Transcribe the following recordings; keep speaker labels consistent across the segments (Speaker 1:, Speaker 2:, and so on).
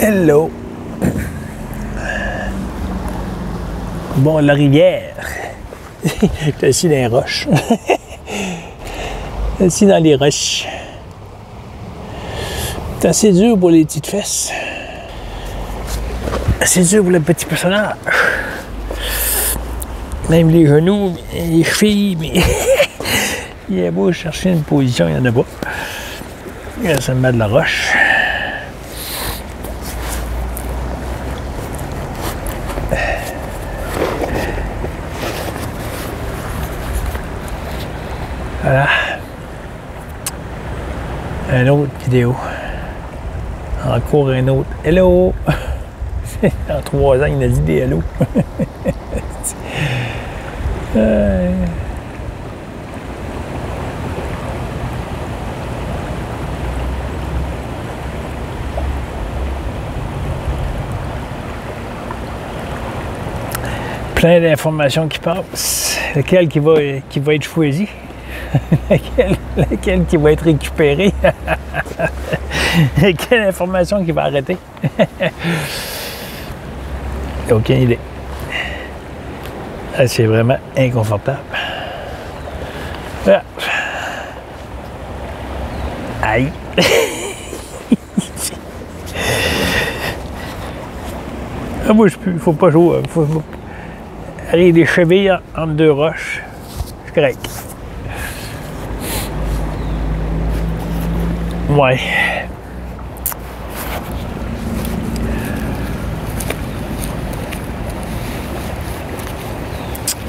Speaker 1: Hello! Bon, la rivière. J'étais assis dans les roches. Assis dans les roches. C'est assez dur pour les petites fesses. Assez dur pour le petit personnage. Même les genoux, les chevilles, mais il est beau chercher une position, il n'y en a pas. Ça me met de la roche. Voilà. Une autre vidéo. Encore un autre. Hello! En 3 ans, il a dit des hello. Plein d'informations qui passent. Lequel qui va être choisi? Lequel qui va être récupéré? Quelle information qui va arrêter? Aucune idée. C'est vraiment inconfortable. Voilà. Aïe! Moi, je peux. Faut pas jouer. Faut aller des chevilles entre deux roches. C'est correct. Ouais.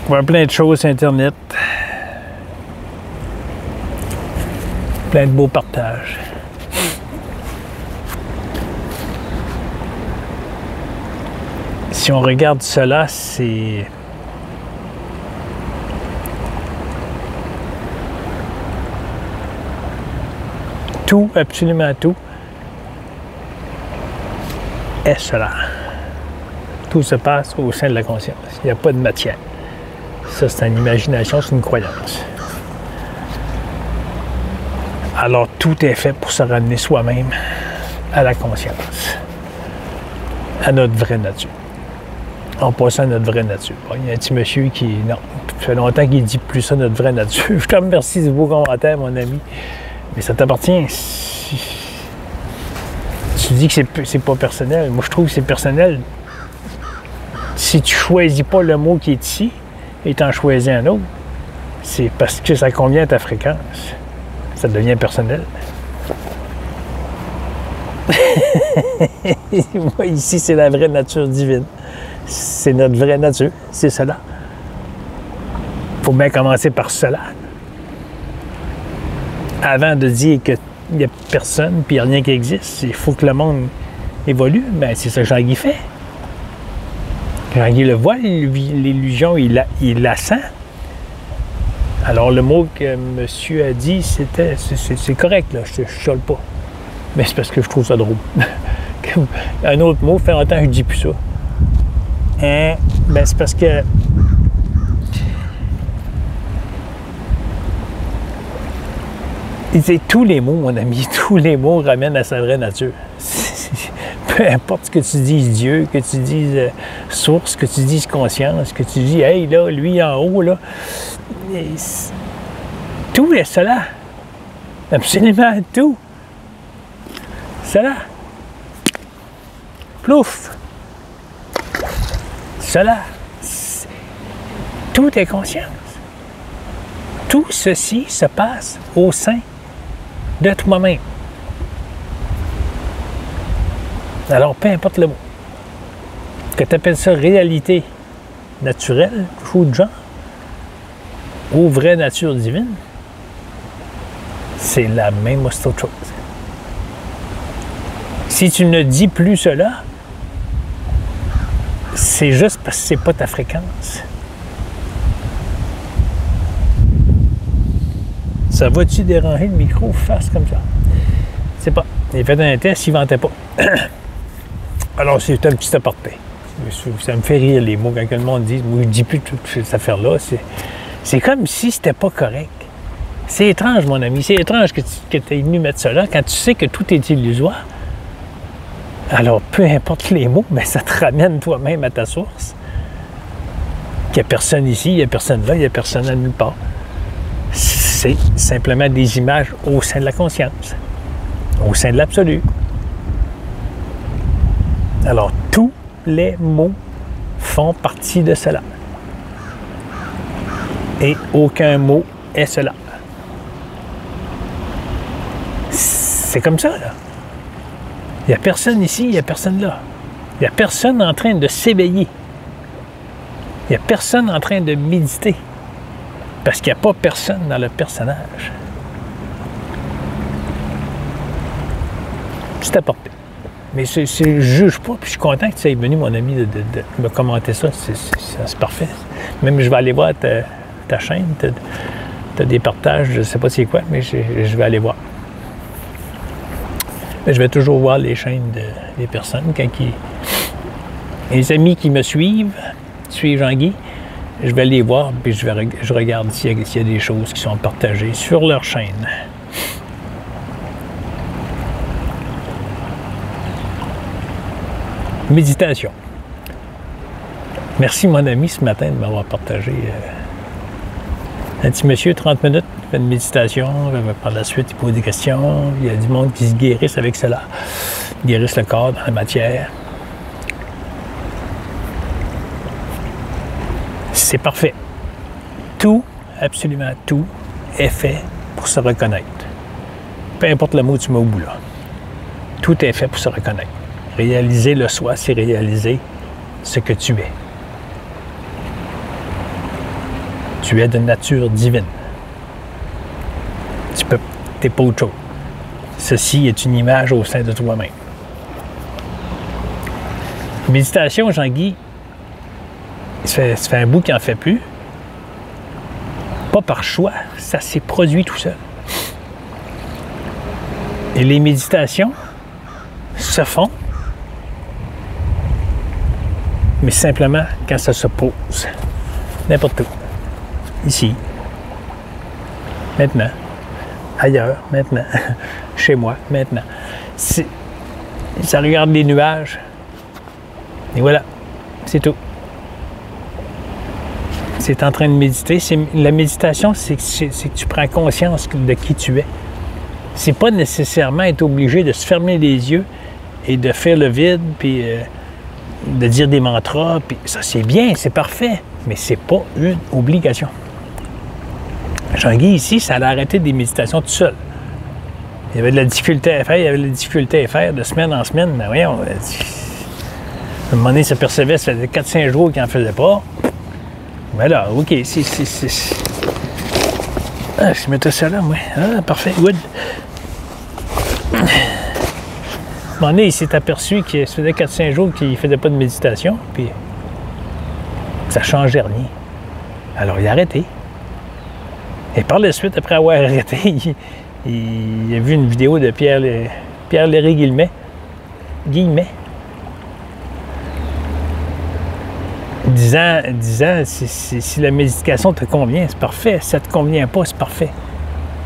Speaker 1: On voit plein de choses sur Internet. Plein de beaux partages. Si on regarde cela, c'est... tout, absolument tout, est cela. Tout se passe au sein de la conscience. Il n'y a pas de matière. Ça, c'est une imagination, c'est une croyance. Alors, tout est fait pour se ramener soi-même à la conscience, à notre vraie nature. En passant à notre vraie nature. Bon, il y a un petit monsieur qui... Non, ça fait longtemps qu'il ne dit plus ça, notre vraie nature. Je te remercie de vos commentaires, mon ami. Mais ça t'appartient. Tu dis que c'est pas personnel. Moi, je trouve que c'est personnel. Si tu choisis pas le mot qui est ici et tu en choisis un autre, c'est parce que ça convient à ta fréquence. Ça devient personnel. Moi, ici, c'est la vraie nature divine. C'est notre vraie nature. C'est cela. Il faut bien commencer par cela. Avant de dire qu'il n'y a personne puis il n'y a rien qui existe, il faut que le monde évolue. Bien, c'est ça que Jean-Guy fait. Jean-Guy le voit, l'illusion, il la sent. Alors, le mot que monsieur a dit, c'est correct, là, je ne chiale pas. Mais c'est parce que je trouve ça drôle. Un autre mot, fait longtemps que je ne dis plus ça. Hein? Ben, c'est parce que... tous les mots, mon ami, tous les mots ramènent à sa vraie nature. Peu importe ce que tu dises Dieu, que tu dises source, que tu dises conscience, que tu dis, hey, là, lui en haut, là, tout est cela. Absolument tout. Cela. Plouf. Cela. Tout est conscience. Tout ceci se passe au sein de toi-même. Alors, peu importe le mot. Que tu appelles ça réalité naturelle, fou de genre, ou vraie nature divine, c'est la même autre chose. Si tu ne dis plus cela, c'est juste parce que c'est pas ta fréquence. Ça va-tu déranger le micro face comme ça? Je sais pas. J'ai fait un test, il ne ventait pas. Alors, c'est un petit aparté. Ça me fait rire les mots quand le monde dit, moi je dis plus toute cette affaire-là. C'est comme si c'était pas correct. C'est étrange, mon ami. C'est étrange que tu aies venu mettre ça là quand tu sais que tout est illusoire. Alors, peu importe les mots, mais ça te ramène toi-même à ta source. Il n'y a personne ici, il n'y a personne là, il n'y a personne à nulle part. C'est simplement des images au sein de la conscience, au sein de l'absolu. Alors, tous les mots font partie de cela. Et aucun mot est cela. C'est comme ça, là. Il n'y a personne ici, il n'y a personne là. Il n'y a personne en train de s'éveiller. Il n'y a personne en train de méditer. Parce qu'il n'y a pas personne dans le personnage. C'est apporté. Mais je ne juge pas, puis je suis content que tu sois venu, mon ami, de me commenter ça. C'est parfait. Même je vais aller voir ta chaîne. Tu as des partages, je ne sais pas c'est quoi, mais je vais aller voir. Mais je vais toujours voir les chaînes des personnes. Les amis qui me suivent Jean-Guy, je vais les voir, puis je regarde s'il y a des choses qui sont partagées sur leur chaîne. Méditation. Merci, mon ami, ce matin, de m'avoir partagé un petit monsieur, 30 minutes, fait une méditation, par la suite, il pose des questions, il y a du monde qui se guérissent avec cela, ils guérissent le corps dans la matière. C'est parfait. Tout, absolument tout, est fait pour se reconnaître. Peu importe le mot que tu mets au bout là. Tout est fait pour se reconnaître. Réaliser le soi, c'est réaliser ce que tu es. Tu es de nature divine. Tu n'es pas autre chose. Ceci est une image au sein de toi-même. Méditation, Jean-Guy, ça fait un bout qu'il n'en fait plus. Pas par choix, ça s'est produit tout seul. Et les méditations se font, mais simplement quand ça se pose. N'importe où. Ici. Maintenant. Ailleurs. Maintenant. Chez moi. Maintenant. Ça regarde les nuages. Et voilà. C'est tout. C'est en train de méditer. La méditation, c'est que tu prends conscience de qui tu es. C'est pas nécessairement être obligé de se fermer les yeux et de faire le vide, puis de dire des mantras, puis ça c'est bien, c'est parfait, mais c'est pas une obligation. Jean-Guy ici, ça allait arrêter des méditations tout seul. Il y avait de la difficulté à faire, de semaine en semaine, mais voyons, à un moment donné, il s'apercevait, ça faisait 4-5 jours qu'il n'en faisait pas. Mais là, OK, Ah, je mettais ça là, moi. Ah, parfait, good. À un moment donné, il s'est aperçu que ça faisait 4-5 jours qu'il ne faisait pas de méditation, puis ça ne changeait rien. Alors, il a arrêté. Et par la suite, après avoir arrêté, il a vu une vidéo de Pierre Léry Guillemet, disant si la méditation te convient, c'est parfait. Si ça ne te convient pas, c'est parfait.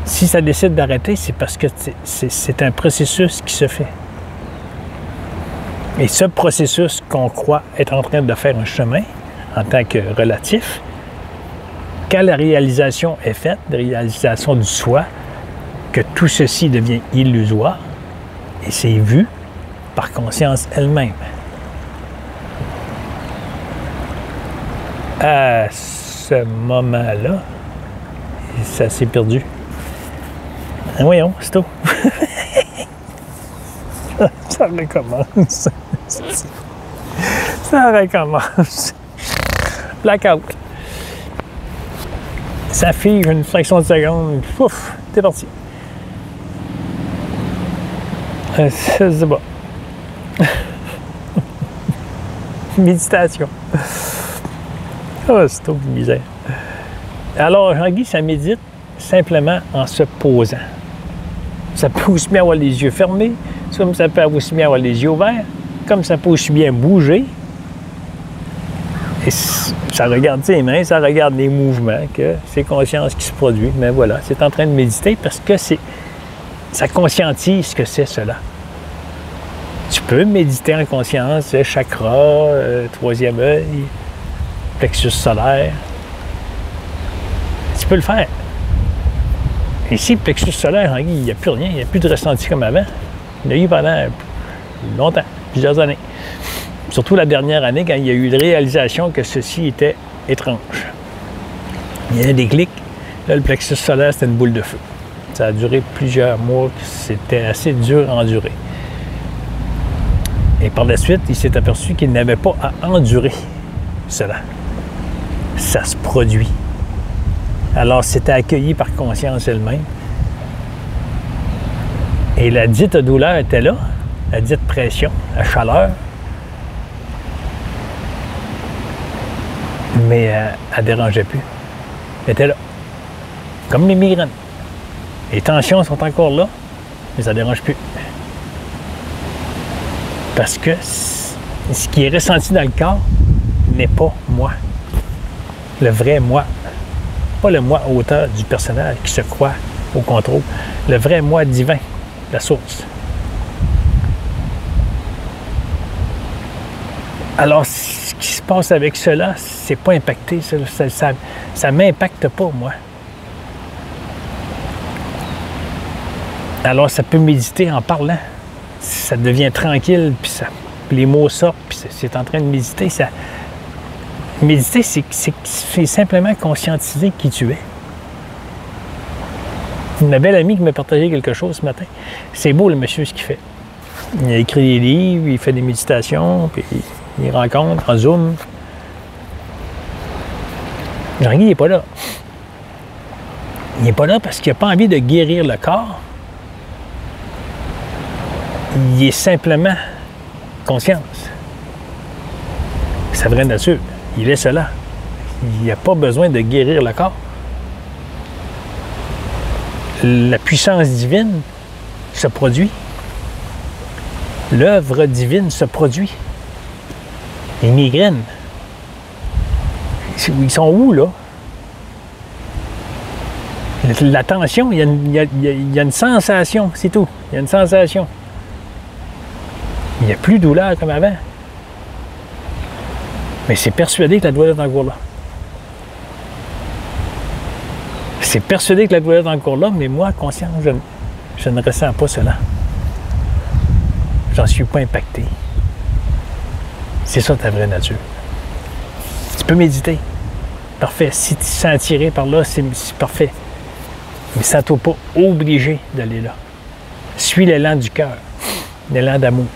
Speaker 1: Si ça décide d'arrêter, c'est parce que c'est un processus qui se fait. Et ce processus qu'on croit être en train de faire un chemin en tant que relatif, quand la réalisation est faite, la réalisation du soi, que tout ceci devient illusoire, et c'est vu par conscience elle-même. À ce moment-là, ça s'est perdu. Ah, voyons, c'est tout. Ça recommence. Ça recommence. Blackout. Ça fige une fraction de seconde. Pouf, t'es parti. C'est bon. Méditation. Ah, c'est trop de misère. Alors, Jean-Guy, ça médite simplement en se posant. Ça peut aussi bien avoir les yeux fermés, comme ça peut aussi bien avoir les yeux ouverts, comme ça peut aussi bien bouger. Et ça regarde ses mains, ça regarde les mouvements, que c'est conscience qui se produit. Mais voilà, c'est en train de méditer parce que ça conscientise ce que c'est cela. Tu peux méditer en conscience, chakra, troisième œil, plexus solaire. Tu peux le faire. Ici, le plexus solaire, il n'y a plus rien, il n'y a plus de ressenti comme avant. Il y a eu pendant longtemps, plusieurs années. Surtout la dernière année, quand il y a eu la réalisation que ceci était étrange. Il y a eu des clics. Là, le plexus solaire, c'était une boule de feu. Ça a duré plusieurs mois, c'était assez dur à endurer. Et par la suite, il s'est aperçu qu'il n'avait pas à endurer cela. Ça se produit. Alors, c'était accueilli par conscience elle-même. Et la dite douleur était là, la dite pression, la chaleur. Mais elle ne dérangeait plus. Elle était là. Comme les migraines. Les tensions sont encore là, mais ça ne dérange plus. Parce que ce qui est ressenti dans le corps n'est pas moi. Le vrai moi. Pas le moi auteur du personnage qui se croit au contrôle. Le vrai moi divin, la source. Alors, ce qui se passe avec cela, c'est pas impacté. Ça m'impacte pas, moi. Alors, ça peut méditer en parlant. Ça devient tranquille, puis les mots sortent, puis c'est en train de méditer. Méditer, c'est simplement conscientiser qui tu es. Une belle amie qui m'a partagé quelque chose ce matin. C'est beau, le monsieur, ce qu'il fait. Il a écrit des livres, il fait des méditations, puis il rencontre en Zoom. Jean-Guy, il n'est pas là. Il n'est pas là parce qu'il n'a pas envie de guérir le corps. Il est simplement conscience. Sa vraie nature. Il est cela. Il n'a pas besoin de guérir le corps. La puissance divine se produit. L'œuvre divine se produit. Les migraines. Ils sont où, là? La tension, il y a une sensation, c'est tout. Il y a une sensation. Il n'y a plus de douleur comme avant. Mais c'est persuadé que la douleur est encore là. C'est persuadé que la douleur est encore là, mais moi, conscient, je ne ressens pas cela. J'en suis pas impacté. C'est ça ta vraie nature. Tu peux méditer. Parfait. Si tu te sens attiré par là, c'est parfait. Mais sens-toi pas obligé d'aller là. Suis l'élan du cœur, l'élan d'amour.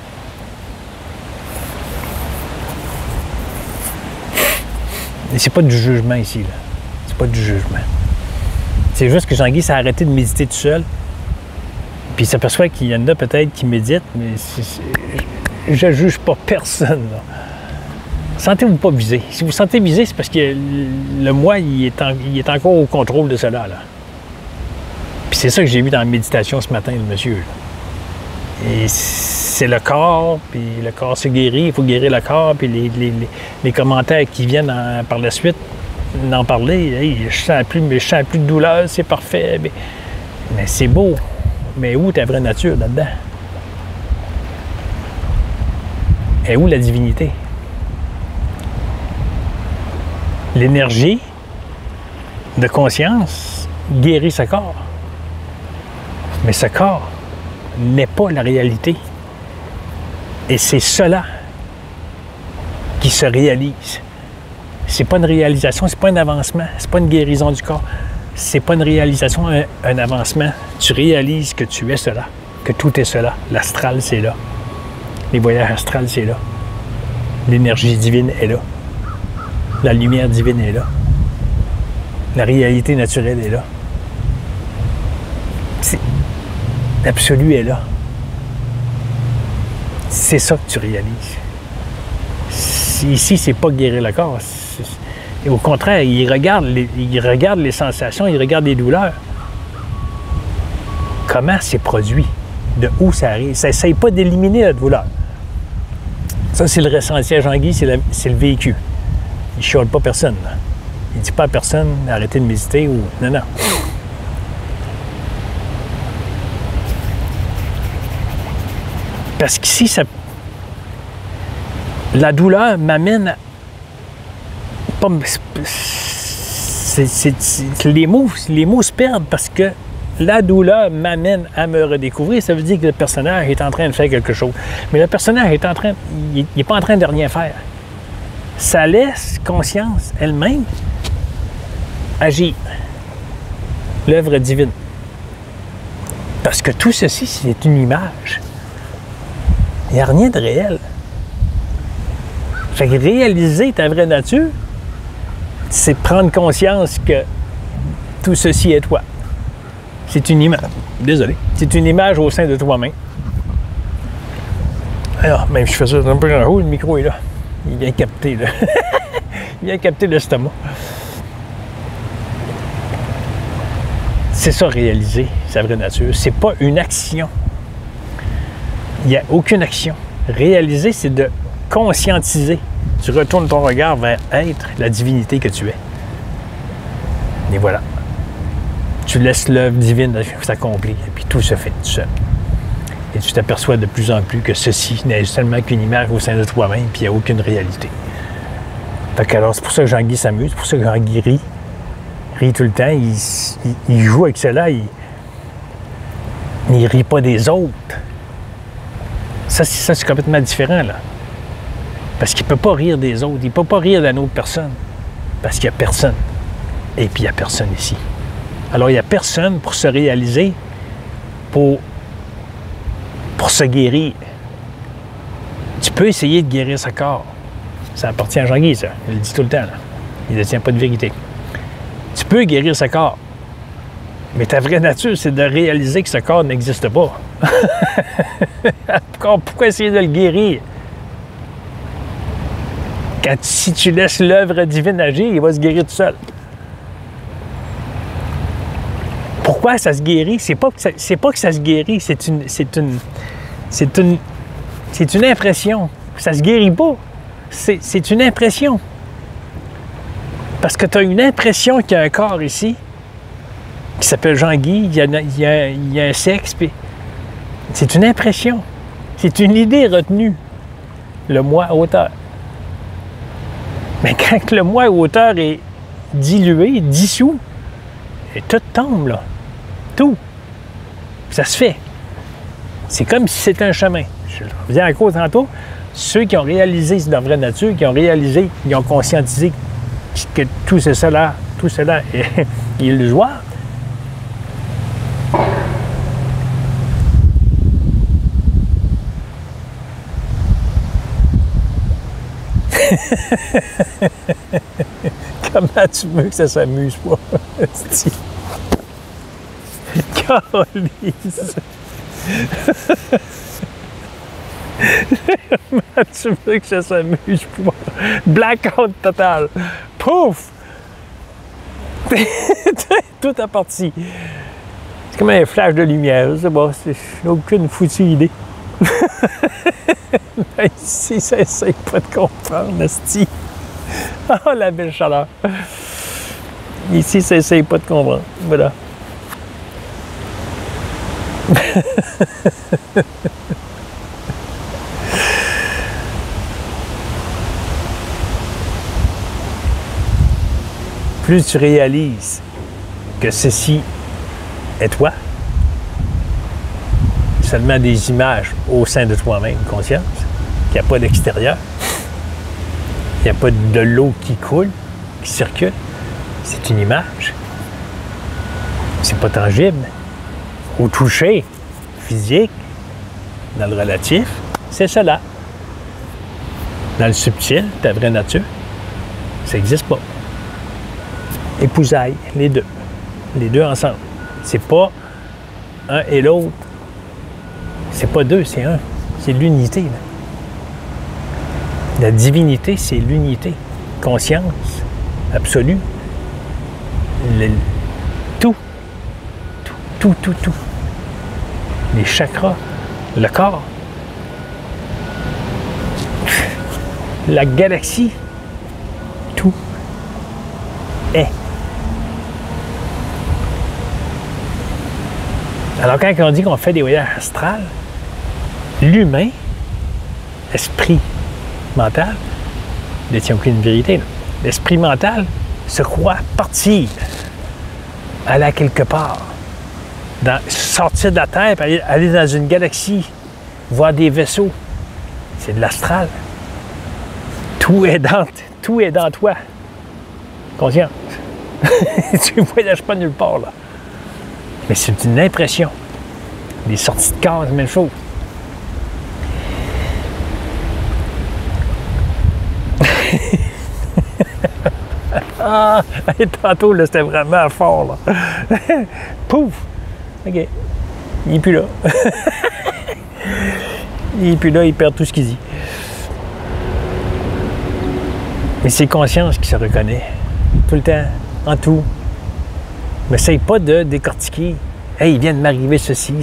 Speaker 1: Et c'est pas du jugement ici, là. C'est pas du jugement. C'est juste que Jean-Guy s'est arrêté de méditer tout seul. Puis il s'aperçoit qu'il y en a peut-être qui méditent, mais je ne juge pas personne, là. Sentez-vous pas visé. Si vous sentez visé, c'est parce que le moi, il est encore au contrôle de cela, là. Puis c'est ça que j'ai vu dans la méditation ce matin, le monsieur, là. Et c'est le corps, puis le corps se guérit, il faut guérir le corps, puis les commentaires qui viennent par la suite d'en parler, hey, je sens plus de douleur, c'est parfait, mais c'est beau. Mais où ta vraie nature là-dedans? Et où la divinité? L'énergie de conscience guérit ce corps. Mais ce corps n'est pas la réalité. Et c'est cela qui se réalise. C'est pas une réalisation, c'est pas un avancement, c'est pas une guérison du corps. C'est pas une réalisation, un avancement. Tu réalises que tu es cela, que tout est cela. L'astral, c'est là. Les voyages astrales, c'est là. L'énergie divine est là. La lumière divine est là. La réalité naturelle est là. L'absolu est là. C'est ça que tu réalises. Ici, c'est pas guérir le corps. Et au contraire, il regarde les sensations, il regarde les douleurs. Comment c'est produit? De où ça arrive? Ça n'essaye pas d'éliminer la douleur. Ça, c'est le ressenti à Jean-Guy, c'est le vécu. Il ne chiale pas personne. Là. Il ne dit pas à personne d'arrêter de méditer ou... Non, non. Parce qu'ici, La douleur m'amène pas... les mots se perdent parce que la douleur m'amène à me redécouvrir. Ça veut dire que le personnage est en train de faire quelque chose. Mais le personnage est il n'est pas en train de rien faire. Ça laisse conscience elle-même agir. L'œuvre divine. Parce que tout ceci, c'est une image. Il n'y a rien de réel. Fait que réaliser ta vraie nature, c'est prendre conscience que tout ceci est toi. C'est une image. Désolé. C'est une image au sein de toi-même. Alors, même si je fais ça un peu en haut, le micro est là. Il vient capter, là. Il vient capter l'estomac. C'est ça, réaliser sa vraie nature. C'est pas une action. Il n'y a aucune action. Réaliser, c'est de conscientiser. Tu retournes ton regard vers être la divinité que tu es. Et voilà. Tu laisses l'œuvre divine s'accomplir, et puis tout se fait tout seul. Et tu t'aperçois de plus en plus que ceci n'est seulement qu'une image au sein de toi-même, puis il n'y a aucune réalité. Fait que alors, c'est pour ça que Jean-Guy s'amuse, c'est pour ça que Jean-Guy rit tout le temps, il joue avec cela, il rit pas des autres. Ça c'est complètement différent, là. Parce qu'il ne peut pas rire des autres, il ne peut pas rire d'une autre personne. Parce qu'il n'y a personne. Et puis il n'y a personne ici. Alors, il n'y a personne pour se réaliser, pour se guérir. Tu peux essayer de guérir ce corps. Ça appartient à Jean-Guy, ça. Il le dit tout le temps, là. Il ne détient pas de vérité. Tu peux guérir ce corps. Mais ta vraie nature, c'est de réaliser que ce corps n'existe pas. Pourquoi essayer de le guérir? Si tu laisses l'œuvre divine agir, il va se guérir tout seul. Pourquoi ça se guérit? C'est pas que ça se guérit, c'est une impression. Ça se guérit pas. C'est une impression. Parce que tu as une impression qu'il y a un corps ici, qui s'appelle Jean-Guy, il y a un sexe, puis c'est une impression. C'est une idée retenue. Le moi auteur. Mais quand le moi auteur est dilué, dissous, et tout tombe, là. Tout. Ça se fait. C'est comme si c'était un chemin. Je vous disais à cause tantôt, ceux qui ont réalisé leur vraie nature, qui ont réalisé, qui ont conscientisé que tout cela est illusoire, comment tu veux que ça s'amuse pas? Calisse! Comment tu veux que ça s'amuse pas? Blackout total! Pouf! Tout est parti. C'est comme un flash de lumière, je sais pas, j'ai aucune foutue idée. Ici, ça essaye pas de comprendre, asti. Oh, la belle chaleur. Ici, ça essaye pas de comprendre. Voilà. Plus tu réalises que ceci est toi, seulement des images au sein de toi-même, conscience, qu'il n'y a pas d'extérieur, il n'y a pas de l'eau qui coule, qui circule, c'est une image. C'est pas tangible. Au toucher, physique, dans le relatif, c'est cela. Dans le subtil, ta vraie nature, ça n'existe pas. Épousailles, les deux ensemble. C'est pas un et l'autre. C'est pas deux, c'est un. C'est l'unité. Là. La divinité, c'est l'unité. Conscience absolue. Tout. Les chakras, le corps, la galaxie, tout est. Alors quand on dit qu'on fait des voyages astrales, l'humain, esprit, mental ne détient aucune vérité. L'esprit mental se croit partir, aller à quelque part, sortir de la Terre, aller dans une galaxie, voir des vaisseaux. C'est de l'astral. Tout est dans toi. Conscience. Tu ne voyages pas nulle part, là. Mais c'est une impression. Les sorties de corps, c'est la même chose. Ah! Tantôt, là, c'était vraiment fort, là. Pouf! OK. Il n'est plus là. Il n'est plus là, il perd tout ce qu'il dit. Mais c'est conscience qui se reconnaît. Tout le temps, en tout. Mais n'essaye pas de décortiquer. Hey, il vient de m'arriver ceci,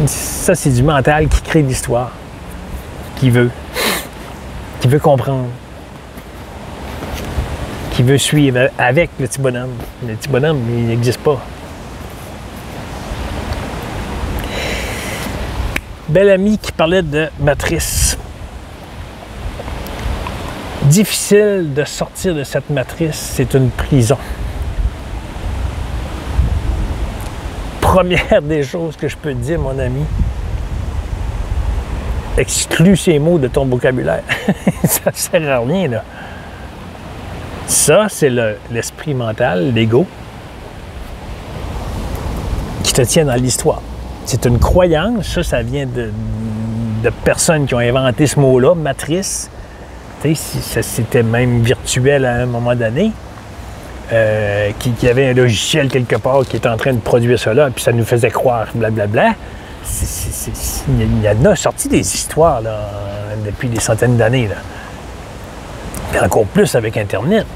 Speaker 1: Ça, c'est du mental qui crée l'histoire. Qui veut comprendre. Qui veut suivre avec le petit bonhomme. Le petit bonhomme, il n'existe pas. Belle amie qui parlait de matrice. Difficile de sortir de cette matrice, c'est une prison. Première des choses que je peux te dire, mon ami, exclue ces mots de ton vocabulaire. Ça ne sert à rien, là. Ça, c'est l'esprit mental, l'ego, qui te tient dans l'histoire. C'est une croyance, ça vient de personnes qui ont inventé ce mot-là, matrice. Tu sais, c'était même virtuel à un moment donné, qui avait un logiciel quelque part qui était en train de produire cela, puis ça nous faisait croire, blablabla. Il y en a sorti des histoires là, depuis des centaines d'années. Et encore plus avec Internet.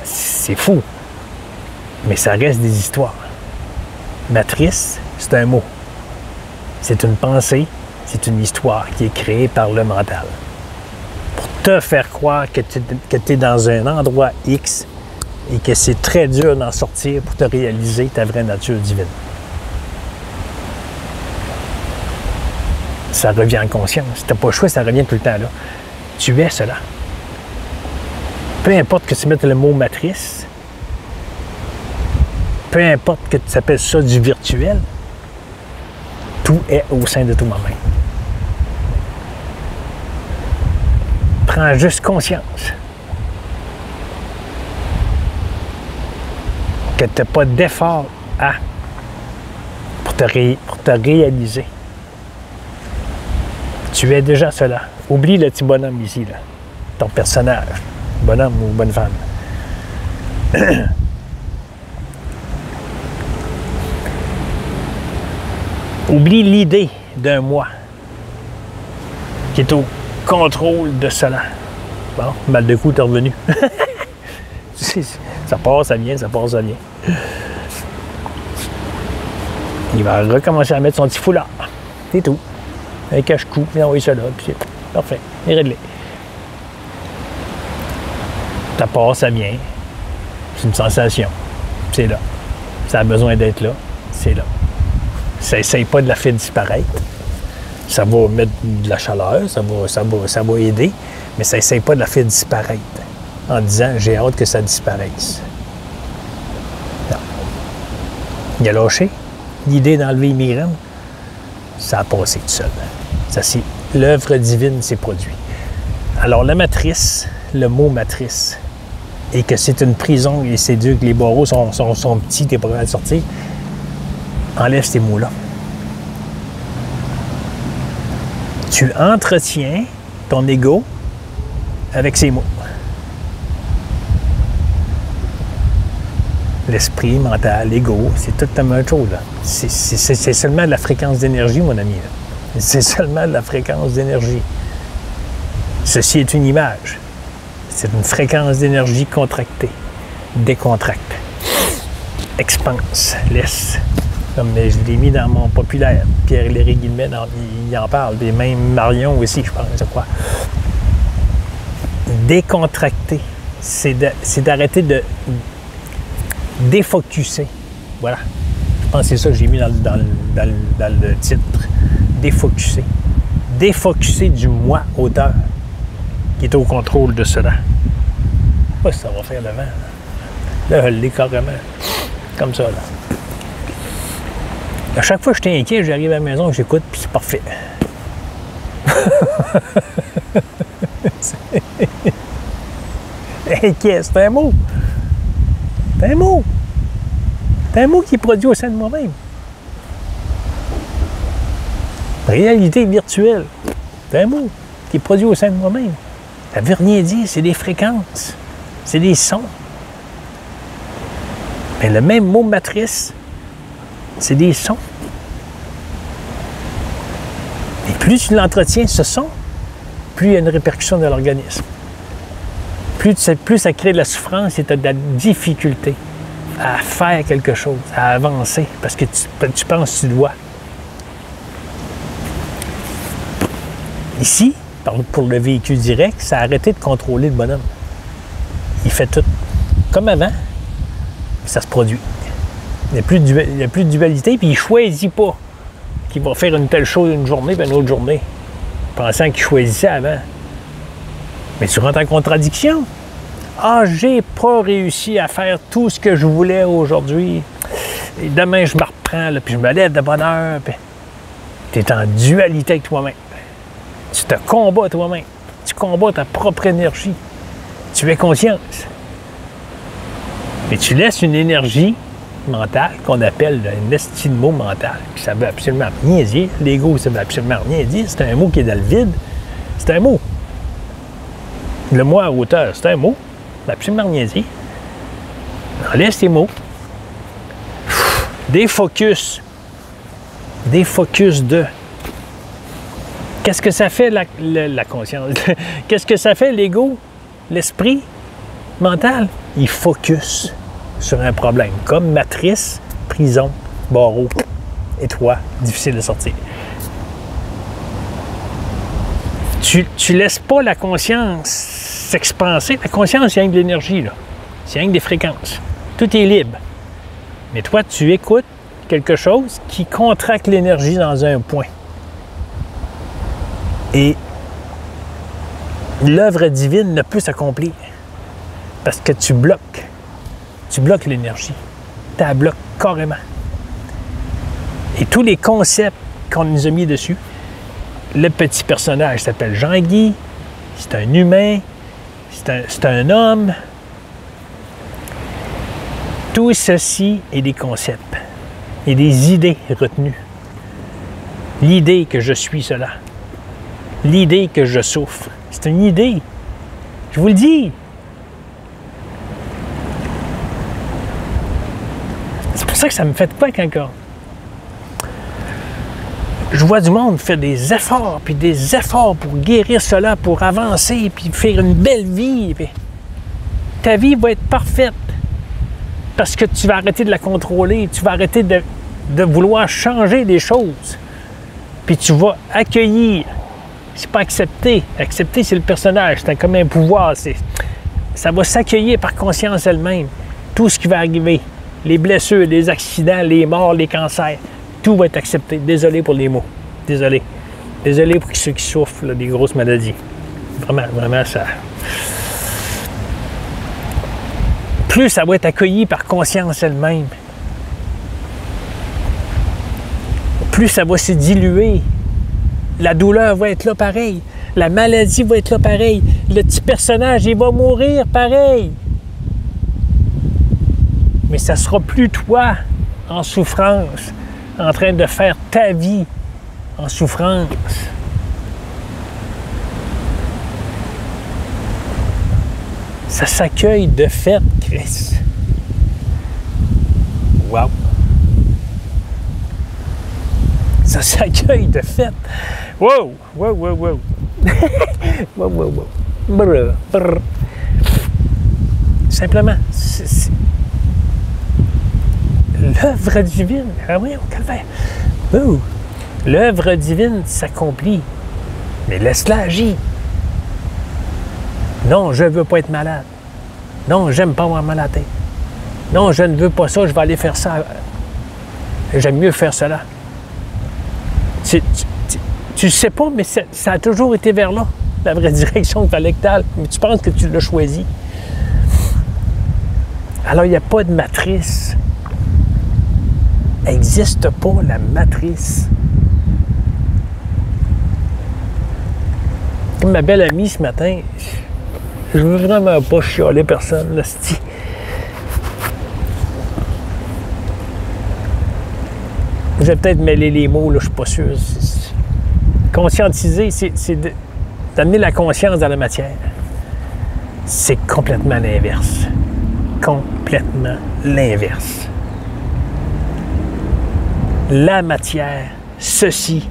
Speaker 1: C'est fou. Mais ça reste des histoires. Matrice, c'est un mot. C'est une pensée, c'est une histoire qui est créée par le mental. Pour te faire croire que tu es dans un endroit X et que c'est très dur d'en sortir pour te réaliser ta vraie nature divine. Ça revient en conscience. Tu n'as pas le choix, ça revient tout le temps là. Tu es cela. Peu importe que tu mettes le mot matrice, peu importe que tu appelles ça du virtuel, tout est au sein de toi-même. Prends juste conscience que tu n'as pas d'effort pour te réaliser. Tu es déjà cela. Oublie le petit bonhomme ici, là, ton personnage, bonhomme ou bonne femme. Oublie l'idée d'un moi qui est au contrôle de cela. Bon, mal de cou, t'es revenu. Ça part, ça vient, ça part, ça vient. Il va recommencer à mettre son petit foulard. C'est tout. Un cache-cou, puis envoyer ça là, puis c'est parfait. Il est réglé. Ça part, ça vient. C'est une sensation. C'est là. Ça a besoin d'être là. C'est là. Ça n'essaye pas de la faire disparaître. Ça va mettre de la chaleur, ça va aider, mais ça n'essaye pas de la faire disparaître en disant « j'ai hâte que ça disparaisse ». Non. Il a lâché l'idée d'enlever les migraines. Ça a passé tout seul. L'œuvre divine s'est produite. Alors la matrice, le mot matrice, et que c'est une prison et c'est dur que les barreaux sont petits, tu n'es pas capable de sortir, enlève ces mots-là. Tu entretiens ton ego avec ces mots. L'esprit, mental, l'ego, c'est tout la même chose. C'est seulement de la fréquence d'énergie, mon ami. Là. C'est seulement de la fréquence d'énergie. Ceci est une image. C'est une fréquence d'énergie contractée. Décontracte. Expanse. Laisse. Comme je l'ai mis dans mon populaire. Pierre-Léry Guillemette, il en parle. Et même Marion aussi, je pense, je crois. Décontracter, c'est d'arrêter de défocuser. Voilà. Je pense que c'est ça que j'ai mis dans le titre. Défocuser. défocuser du moi auteur qui est au contrôle de cela. Je sais pas si ça va faire devant. Là, je l'ai carrément. Comme ça, là. À chaque fois que je suis inquiet, j'arrive à la maison, j'écoute, puis c'est parfait. Inquiet, c'est un mot. C'est un mot. C'est un mot qui est produit au sein de moi-même. Réalité virtuelle. C'est un mot qui est produit au sein de moi-même. Ça veut rien dire, c'est des fréquences. C'est des sons. Mais le même mot matrice, c'est des sons. Et plus tu l'entretiens, ce son, plus il y a une répercussion dans l'organisme. Plus ça crée de la souffrance et tu as de la difficulté à faire quelque chose, à avancer, parce que tu penses que tu dois. Ici, pour le véhicule direct, ça a arrêté de contrôler le bonhomme. Il fait tout. Comme avant, ça se produit. Il n'y a plus de dualité, puis il ne choisit pas qu'il va faire une telle chose une journée, puis une autre journée, pensant qu'il choisissait avant. Mais tu rentres en contradiction. Ah, j'ai pas réussi à faire tout ce que je voulais aujourd'hui. Et demain, je me reprends, là, puis je me lève de bonne heure. Tu es en dualité avec toi-même. Tu te combats toi-même. Tu combats ta propre énergie. Tu es conscience. Mais tu laisses une énergie mentale qu'on appelle un esti de mot mental. Puis ça veut absolument rien dire. L'ego, ça veut absolument rien dire. C'est un mot qui est dans le vide. C'est un mot. Le moi à hauteur, c'est un mot. Ça veut absolument rien dire. Enlève tes mots. Défocus. Défocus de. Qu'est-ce que ça fait la conscience? Qu'est-ce que ça fait l'ego? L'esprit mental? Il focus sur un problème. Comme matrice, prison, barreau, étroit, difficile de sortir. Tu laisses pas la conscience s'expanser. La conscience, c'est rien que de l'énergie, là. C'est rien que des fréquences. Tout est libre. Mais toi, tu écoutes quelque chose qui contracte l'énergie dans un point. Et l'œuvre divine ne peut s'accomplir parce que tu bloques. Tu bloques l'énergie. Tu la bloques carrément. Et tous les concepts qu'on nous a mis dessus, le petit personnage s'appelle Jean-Guy, c'est un humain, c'est un homme. Tout ceci est des concepts et des idées retenues. L'idée que je suis cela. L'idée que je souffre. C'est une idée. Je vous le dis. C'est pour ça que ça me fait quoi quand je vois du monde faire des efforts, puis des efforts pour guérir cela, pour avancer, puis faire une belle vie. Puis ta vie va être parfaite parce que tu vas arrêter de la contrôler, tu vas arrêter de vouloir changer les choses. Puis tu vas accueillir. C'est pas accepter. Accepter, c'est le personnage. C'est comme un pouvoir. Ça va s'accueillir par conscience elle-même. Tout ce qui va arriver. Les blessures, les accidents, les morts, les cancers. Tout va être accepté. Désolé pour les mots. Désolé. Désolé pour ceux qui souffrent là, des grosses maladies. Vraiment, vraiment, ça... Plus ça va être accueilli par conscience elle-même. Plus ça va se diluer. La douleur va être là pareil. La maladie va être là pareil. Le petit personnage, il va mourir pareil. Mais ça ne sera plus toi en souffrance, en train de faire ta vie en souffrance. Ça s'accueille de fait, Chris. Wow! Ça s'accueille de fait. Wow! Wow, wow, wow! Wow, wow, wow! Brr, brr. Simplement, l'œuvre divine. Ah oui, on calvaire. Oh. L'œuvre divine s'accomplit. Mais laisse-la agir. Non, je ne veux pas être malade. Non, j'aime pas avoir mal à la tête. Non, je ne veux pas ça, je vais aller faire ça. J'aime mieux faire cela. Tu Tu ne sais pas, mais ça a toujours été vers là, la vraie direction qu'il fallait que tu ailles. Mais tu penses que tu l'as choisi. Alors, il n'y a pas de matrice. Il n'existe pas, la matrice. Comme ma belle amie ce matin, je veux vraiment pas chialer personne, là, c'ti. Je vais peut-être mêler les mots, là, je suis pas sûr. Conscientiser, c'est d'amener la conscience dans la matière. C'est complètement l'inverse. Complètement l'inverse. La matière, ceci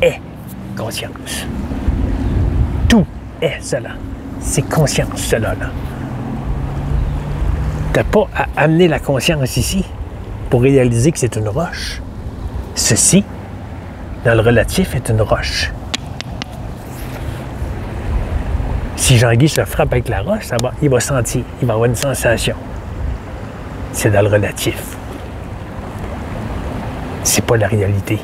Speaker 1: est conscience. Tout est cela. C'est conscience, cela, là. Tu n'as pas à amener la conscience ici pour réaliser que c'est une roche. Ceci, dans le relatif, est une roche. Si Jean-Guy se frappe avec la roche, il va sentir, il va avoir une sensation. C'est dans le relatif. C'est pas la réalité.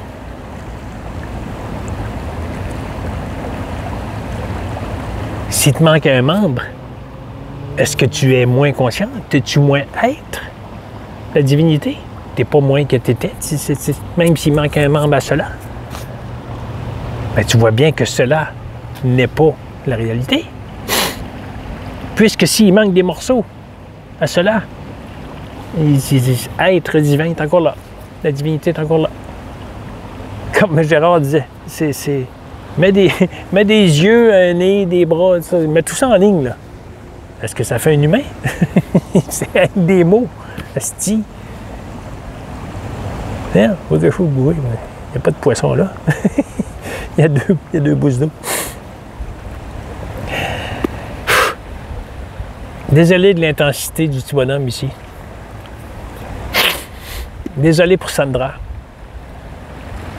Speaker 1: S'il te manque un membre, est-ce que tu es moins conscient? Es-tu moins être? La divinité? Tu n'es pas moins que tu étais, même s'il manque un membre à cela. Ben, tu vois bien que cela n'est pas la réalité. Puisque s'il manque des morceaux à cela, être divin est encore là. La divinité est encore là. Comme Gérard disait, mets des yeux, un nez, des bras, mets tout ça en ligne, là. Est-ce que ça fait un humain? C'est avec des mots. Asti. Il faut que je fasse bouger. Il n'y a pas de poisson là. Il y a deux bouches d'eau. Désolé de l'intensité du petit bonhomme ici. Désolé pour Sandra.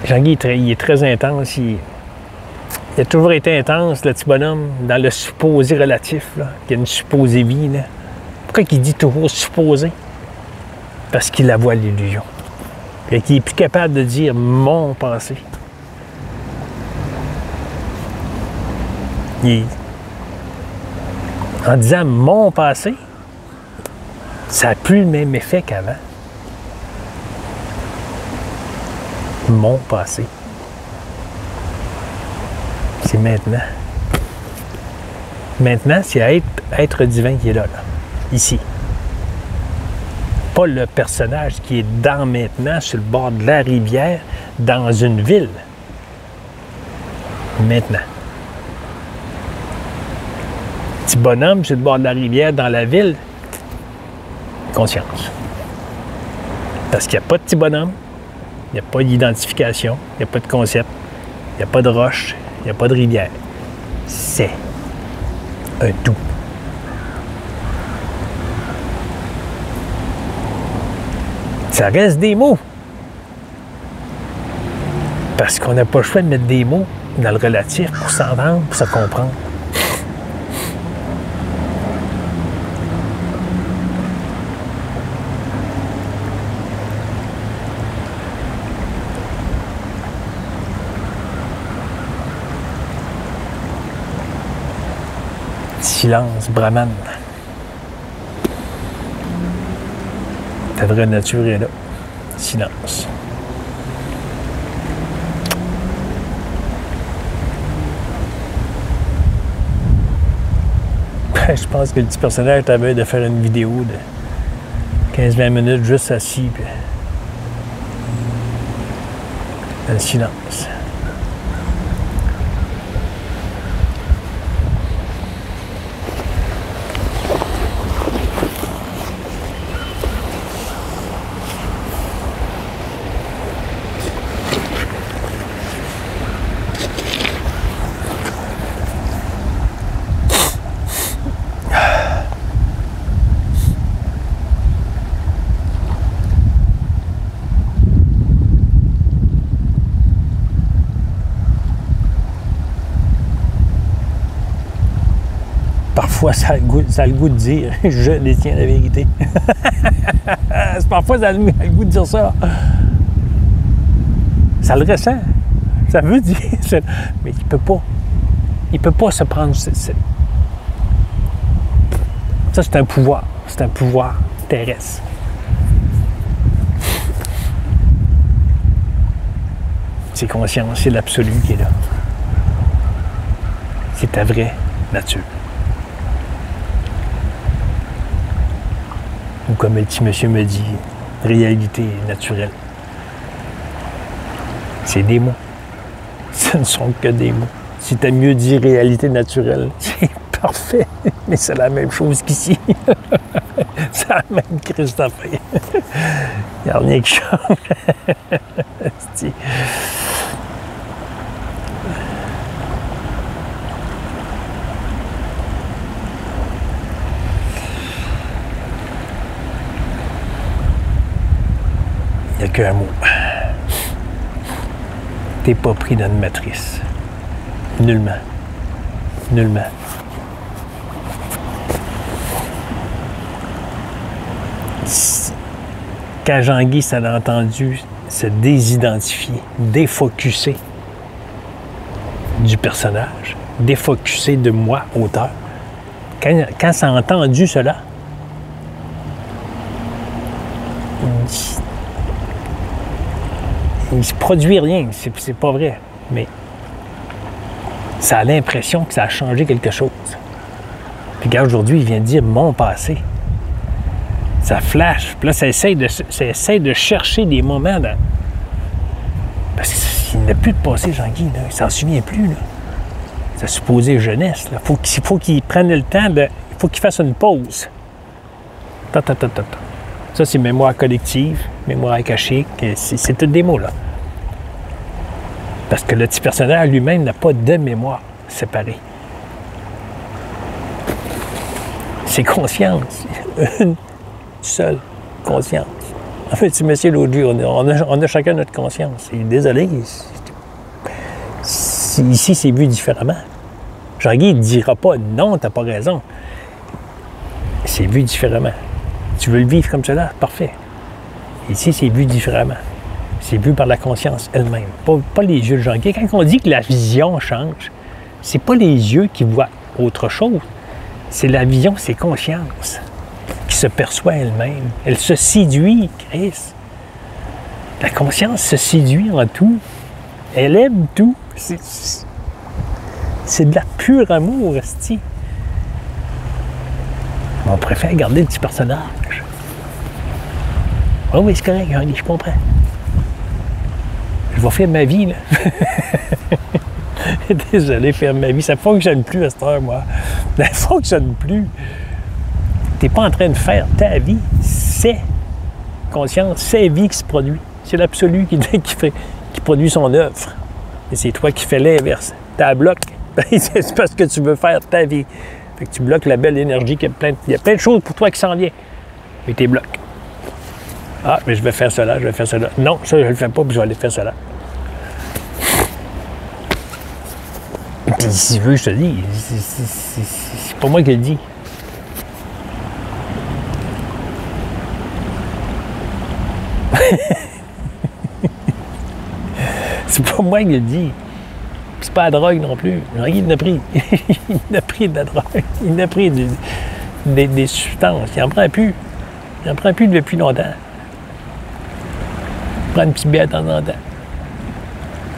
Speaker 1: Jean-Guy, il est très intense. Il a toujours été intense, le petit bonhomme, dans le supposé relatif, là. Il y a une supposée vie, là. Pourquoi il dit toujours supposé? Parce qu'il la voit l'illusion. Et qu'il est plus capable de dire mon pensée. En disant mon passé, ça n'a plus le même effet qu'avant. Mon passé. C'est maintenant. Maintenant, c'est être divin qui est là, ici. Pas le personnage qui est dans maintenant, sur le bord de la rivière, dans une ville. Maintenant. Petit bonhomme sur le bord de la rivière, dans la ville, conscience. Parce qu'il n'y a pas de petit bonhomme, il n'y a pas d'identification, il n'y a pas de concept, il n'y a pas de roche, il n'y a pas de rivière. C'est un tout. Ça reste des mots. Parce qu'on n'a pas le choix de mettre des mots dans le relatif pour s'entendre, pour se comprendre. Silence, Brahman. Ta vraie nature est là. Silence. Je pense que le petit personnage t'avait de faire une vidéo de 15-20 minutes juste assis, puis dans le silence. Parfois, ça a le goût de dire « je détiens la vérité ». Parfois, ça a le goût de dire ça. Ça le ressent. Ça veut dire... Mais il peut pas. Il peut pas se prendre... Ça, c'est un pouvoir. C'est un pouvoir terrestre. C'est conscience, c'est l'absolu qui est là. C'est ta vraie nature. Ou comme le petit monsieur me dit, réalité naturelle. C'est des mots. Ce ne sont que des mots. Si tu as mieux dit réalité naturelle, c'est parfait. Mais c'est la même chose qu'ici. C'est la même crise d'affaires. Il n'y a rien qui change. Il n'y a qu'un mot. T'es pas pris dans une matrice. Nullement. Nullement. Quand Jean-Guy s'en a entendu se désidentifier, défocusser du personnage, défocusser de moi, auteur, quand ça a entendu cela, il ne se produit rien, c'est pas vrai, mais ça a l'impression que ça a changé quelque chose. Puis regarde, aujourd'hui, il vient de dire « mon passé ». Ça flash, puis là, ça essaie de chercher des moments dans... Parce qu'il n'a plus de passé, Jean-Guy, là. Il s'en souvient plus, là. Sa supposée jeunesse, là. Faut qu'il prenne le temps de... Il faut qu'il fasse une pause. Ça, c'est mémoire collective, mémoire akashique, c'est tout des mots, là. Parce que le petit personnage lui-même n'a pas de mémoire séparée. C'est conscience. Une seule conscience. En fait, monsieur l'autre jour, on a chacun notre conscience. Et désolé, ici, c'est vu différemment. Jean-Guy ne dira pas « non, t'as pas raison ». C'est vu différemment. Tu veux le vivre comme cela? Parfait. Ici, c'est vu différemment. C'est vu par la conscience elle-même, pas les yeux de Jean-Guy. Quand on dit que la vision change, c'est pas les yeux qui voient autre chose. C'est la vision, c'est conscience qui se perçoit elle-même. Elle se séduit, Chris. La conscience se séduit en tout. Elle aime tout. C'est de la pure amour, esti. On préfère garder le petit personnage. Oh oui, c'est correct, je comprends. Je vais faire ma vie, là. Désolé, faire ma vie. Ça ne fonctionne plus à cette heure, moi. Ça ne fonctionne plus. Tu n'es pas en train de faire ta vie. C'est conscience, c'est vie qui se produit. C'est l'absolu qui produit son œuvre. Et c'est toi qui fais l'inverse. Tu la bloques. C'est parce que tu veux faire ta vie. Fait que tu bloques la belle énergie. Il y a plein de choses pour toi qui s'en viennent. Mais tu les bloques. Ah, mais je vais faire cela, je vais faire cela. Non, ça, je ne le fais pas, puis je vais aller faire cela. Puis si tu veux, je te dis, c'est pas moi qui le dis. C'est pas moi qui le dis. C'est pas la drogue non plus. Il en a pris. Il a pris de la drogue. Il a pris des substances. Il n'en prend plus. Il n'en prend plus depuis longtemps. Il prend une petite bière de temps en temps.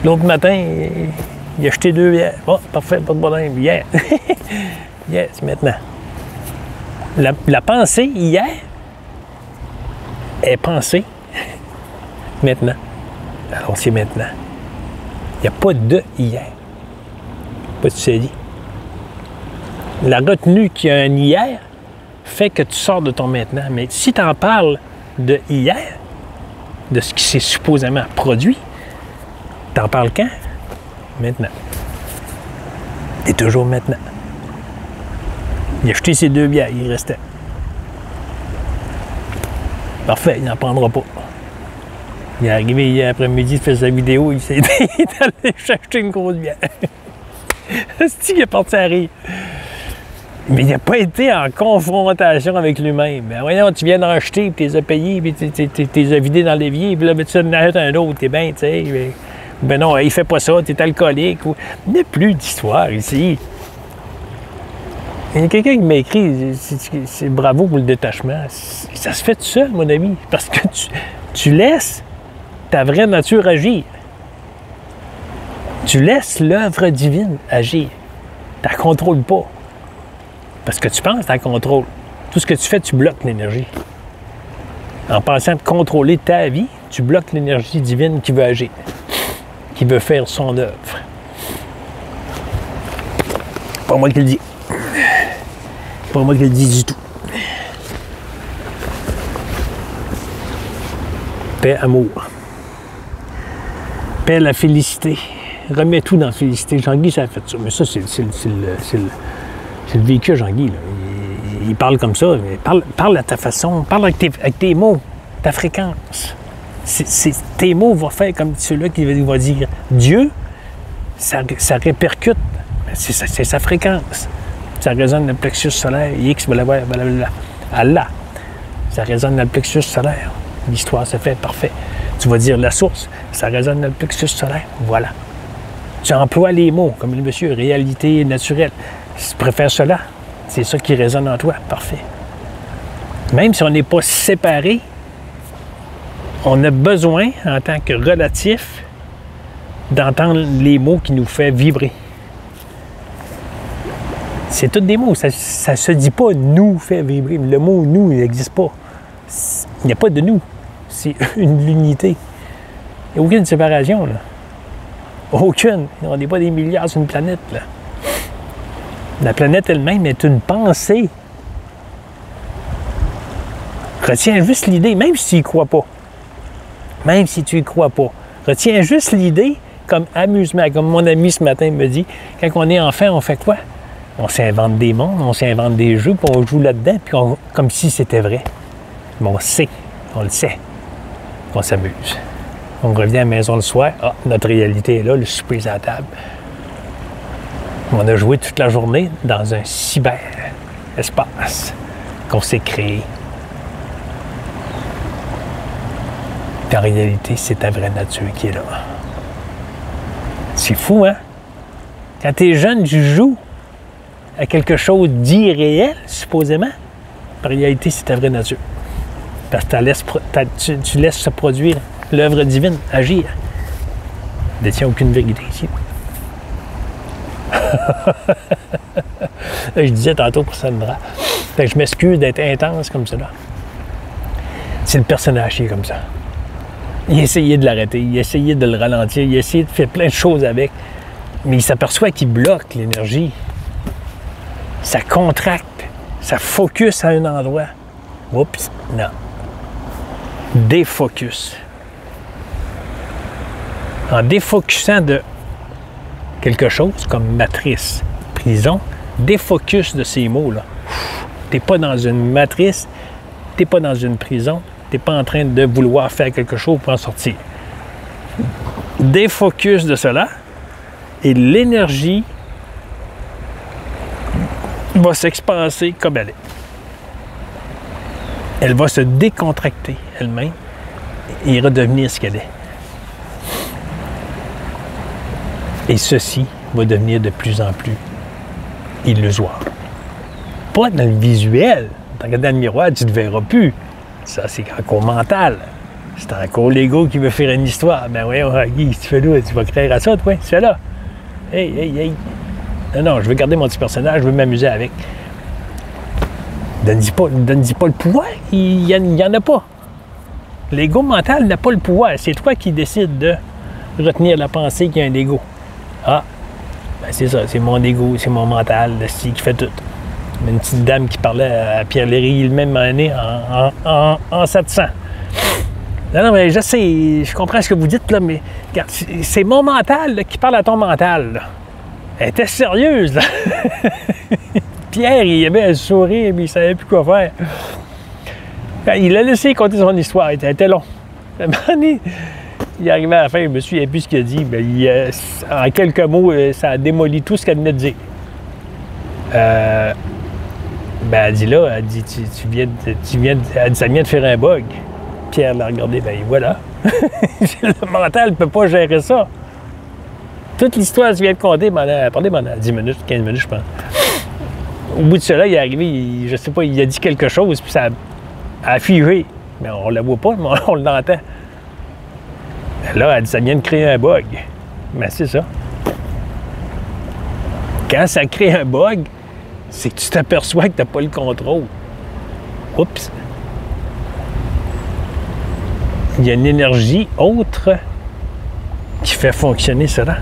Speaker 1: L'autre matin, il a acheté 2 bières. Bon, parfait, pas de problème. Hier. Yes, maintenant. La pensée hier est pensée maintenant. Alors, c'est maintenant. Il n'y a pas de hier. Pas de dit. La retenue qu'il y a un hier fait que tu sors de ton maintenant. Mais si tu en parles de hier, de ce qui s'est supposément produit, tu en parles quand? Maintenant. Et toujours maintenant. Il a acheté ses 2 bières, il restait. Parfait, il n'en prendra pas. Il est arrivé hier après-midi, il fait sa vidéo, il s'est allé acheter une grosse bière. C'est-tu qu'il est parti à rire? Mais il n'a pas été en confrontation avec lui-même. Mais voyons, tu viens d'en acheter, puis tu les as payés, puis tu les as vidés dans l'évier, puis là, tu en achètes un autre, t'es bien, tu sais. Ben non, il fait pas ça, t'es alcoolique. Il n'y a plus d'histoire ici. Il y a quelqu'un qui m'a écrit, c'est bravo pour le détachement. Ça se fait tout seul, mon ami, parce que tu laisses ta vraie nature agir. Tu laisses l'œuvre divine agir. Tu la contrôles pas. Parce que tu penses que tu la contrôles. Tout ce que tu fais, tu bloques l'énergie. En pensant de contrôler ta vie, tu bloques l'énergie divine qui veut agir, qui veut faire son œuvre. Pas moi qui le dis. Pas moi qui le dis du tout. Paix, amour. Paix, la félicité. Remets tout dans la félicité. Jean-Guy, ça a fait ça. Mais ça, c'est le véhicule, Jean-Guy. Il parle comme ça. Mais parle à ta façon. Parle avec tes mots, ta fréquence. Tes mots vont faire comme celui-là qui va dire Dieu, ça répercute. C'est sa fréquence. Ça résonne dans le plexus solaire. X, blablabla. Allah. Ça résonne dans le plexus solaire. L'histoire se fait, parfait. Tu vas dire la source. Ça résonne dans le plexus solaire. Voilà. Tu emploies les mots, comme le monsieur, réalité naturelle. Si tu préfères cela, c'est ça qui résonne en toi. Parfait. Même si on n'est pas séparés, on a besoin, en tant que relatif, d'entendre les mots qui nous font vibrer. C'est tous des mots. Ça ne se dit pas « nous » fait vibrer. Le mot « nous », il n'existe pas. Il n'y a pas de « nous ». C'est l'unité. Il n'y a aucune séparation, là. Aucune. On n'est pas des milliards sur une planète, là. La planète elle-même est une pensée. Retiens juste l'idée, même si tu n'y crois pas. Même si tu n'y crois pas. Retiens juste l'idée comme amusement. Comme mon ami ce matin me dit, quand on est enfant, on fait quoi? On s'invente des mondes, on s'invente des jeux, puis on joue là-dedans, puis comme si c'était vrai. Mais on sait, on le sait, qu'on s'amuse. On revient à la maison le soir, notre réalité est là, le souper est à la table. On a joué toute la journée dans un cyber-espace qu'on s'est créé. Puis en réalité, c'est ta vraie nature qui est là. C'est fou, hein? Quand t'es jeune, tu joues à quelque chose d'irréel, supposément. En réalité, c'est ta vraie nature. Parce que tu laisses se produire l'œuvre divine, agir. Ne détient aucune vérité ici. Je disais tantôt pour Sandra. Fait que je m'excuse d'être intense comme cela. C'est le personnage qui est comme ça. Il a essayé de l'arrêter, il a essayé de le ralentir, il a essayé de faire plein de choses avec. Mais il s'aperçoit qu'il bloque l'énergie. Ça contracte, ça focus à un endroit. Oups, non. Défocus. En défocusant de quelque chose comme matrice, prison, défocus de ces mots-là. T'es pas dans une matrice, t'es pas dans une prison, t'es pas en train de vouloir faire quelque chose pour en sortir. Défocus de cela et l'énergie va s'expanser comme elle est. Elle va se décontracter elle-même et redevenir ce qu'elle est. Et ceci va devenir de plus en plus illusoire. Pas dans le visuel. Tu regardes dans le miroir, tu ne te verras plus. Ça, c'est encore mental. C'est encore l'ego qui veut faire une histoire. Ben oui, Guy, tu fais là, tu vas créer à ça, toi. Tu fais là. Hey. Non, je veux garder mon petit personnage, je veux m'amuser avec. Donne-y pas le pouvoir. Il n'y en a pas. L'ego mental n'a pas le pouvoir. C'est toi qui décides de retenir la pensée qu'il y a un ego. Ah, ben c'est ça, c'est mon ego, c'est mon mental, qui fait tout. Une petite dame qui parlait à Pierre Léry le même année en 700. Non, mais je sais, je comprends ce que vous dites, là, mais regarde, c'est mon mental là, qui parle à ton mental. Là. Elle était sérieuse, là. Pierre, il avait un sourire, mais il savait plus quoi faire. Il a laissé conter son histoire, il était long. Il arrivait à la fin, je me souviens plus ce qu'il a dit, mais en quelques mots, ça a démoli tout ce qu'elle venait de dire. Elle dit là, elle dit, ça vient de faire un bug. Pierre l'a regardé, ben voilà. Le mental ne peut pas gérer ça. Toute l'histoire que je viens de compter pendant 10 minutes, 15 minutes, je pense. Au bout de cela, il est arrivé, je sais pas, il a dit quelque chose, puis ça a figé. Mais on la voit pas, mais on l'entend. Là, elle dit, ça vient de créer un bug. Mais c'est ça. Quand ça crée un bug, c'est que tu t'aperçois que tu n'as pas le contrôle. Oups! Il y a une énergie autre qui fait fonctionner cela.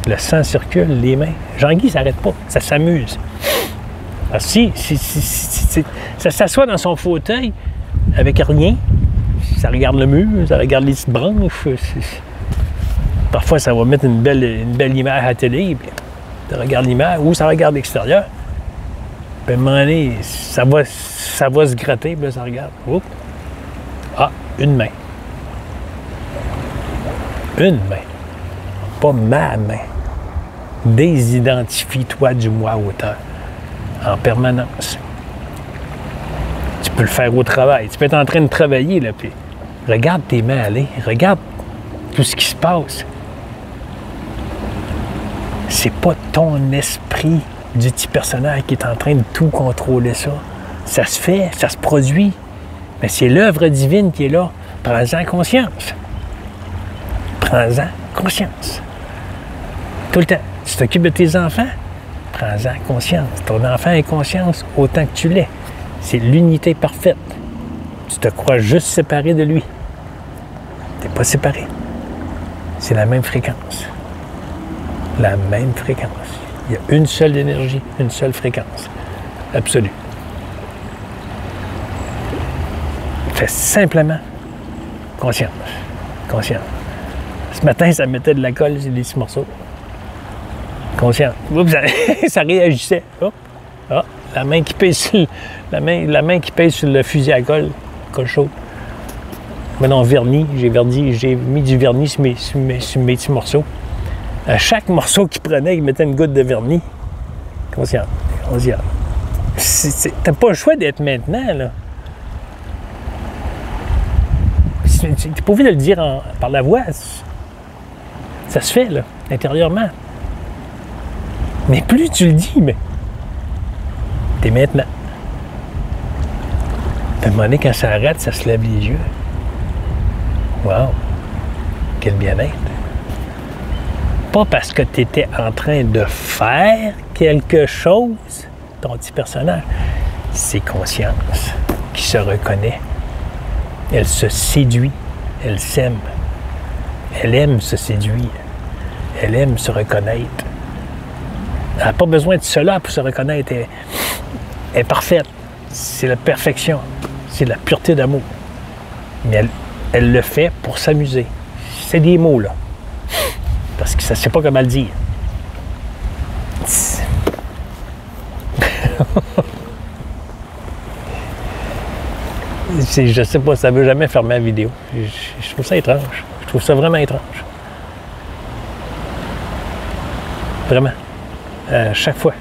Speaker 1: Le sang circule, les mains. Jean-Guy, ça n'arrête pas. Ça s'amuse. Alors, ça s'assoit dans son fauteuil avec rien. Ça regarde le mur, ça regarde les petites branches. Parfois, ça va mettre une belle image à la télé. Puis ça regarde l'image ou ça regarde l'extérieur. Puis à un moment donné, ça va se gratter, puis là, ça regarde. Oups. Ah, une main. Une main. Pas ma main. Désidentifie-toi du moi auteur. En permanence. Tu peux le faire au travail. Tu peux être en train de travailler, là, puis regarde tes mains aller. Regarde tout ce qui se passe. C'est pas ton esprit du petit personnage qui est en train de tout contrôler ça. Ça se fait, ça se produit. Mais c'est l'œuvre divine qui est là. Prends-en conscience. Prends-en conscience. Tout le temps. Tu t'occupes de tes enfants? Prends-en conscience. Ton enfant est conscience autant que tu l'es. C'est l'unité parfaite. Tu te crois juste séparé de lui. Tu n'es pas séparé. C'est la même fréquence. La même fréquence. Il y a une seule énergie, une seule fréquence. Absolue. Fais simplement conscience. Conscience. Ce matin, ça mettait de la colle sur des petits morceaux. Conscience. Oups, ça réagissait. Hop. Ah, la main qui pèse sur la main qui pèse sur le fusil à colle chaud. Maintenant, vernis, j'ai mis du vernis sur mes petits morceaux. À chaque morceau qu'il prenait, il mettait une goutte de vernis. Conscient. T'as pas le choix d'être maintenant, là. T'es pas obligé de le dire par la voix. Ça se fait, là, intérieurement. Mais plus tu le dis, mais t'es maintenant. À un moment donné, quand ça arrête, ça se lève les yeux. Wow! Quel bien-être! Pas parce que tu étais en train de faire quelque chose, ton petit personnage. C'est conscience qui se reconnaît. Elle se séduit. Elle s'aime. Elle aime se séduire. Elle aime se reconnaître. Elle n'a pas besoin de cela pour se reconnaître. Elle est parfaite. C'est la perfection. C'est la pureté d'amour. Mais elle le fait pour s'amuser. C'est des mots, là. Parce que ça ne sait pas comment le dire. Je sais pas, ça ne veut jamais fermer la vidéo. Je trouve ça étrange. Je trouve ça vraiment étrange. Vraiment. Chaque fois.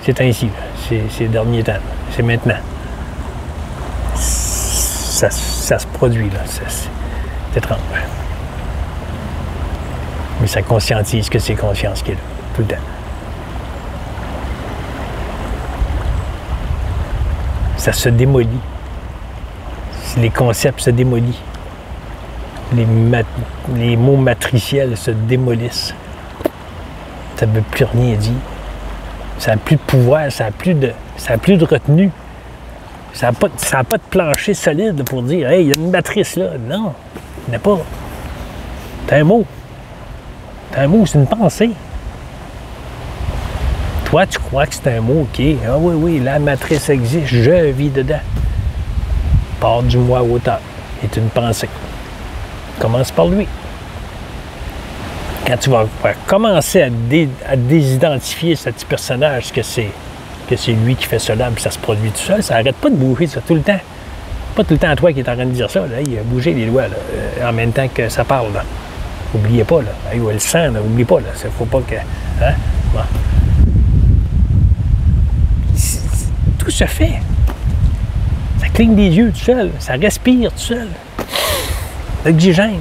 Speaker 1: C'est ainsi. C'est les derniers temps. C'est maintenant. Ça se produit, là. C'est étrange. Mais ça conscientise que c'est conscience qui est là, tout le temps. Ça se démolit. Les concepts se démolissent. Les mots matriciels se démolissent. Ça ne veut plus rien dire. Ça n'a plus de pouvoir, ça n'a plus de retenue. Ça n'a pas de plancher solide pour dire « Hey, il y a une matrice là ». Non, il n'y en a pas. C'est un mot. C'est un mot, c'est une pensée. Toi, tu crois que c'est un mot, OK. Ah oui, la matrice existe, je vis dedans. Part du moi auteur. C'est une pensée. Commence par lui. Quand tu vas commencer à désidentifier ce petit personnage, que c'est lui qui fait cela, puis ça se produit tout seul, ça n'arrête pas de bouger ça tout le temps. Pas tout le temps toi qui es en train de dire ça, là, il a bougé les doigts là, en même temps que ça parle. Là. Oubliez pas, là. Hey, le sang, là, oublie pas, là. Faut pas que. Hein? Bon. Tout se fait. Ça cligne des yeux tout seul. Ça respire tout seul. L'oxygène.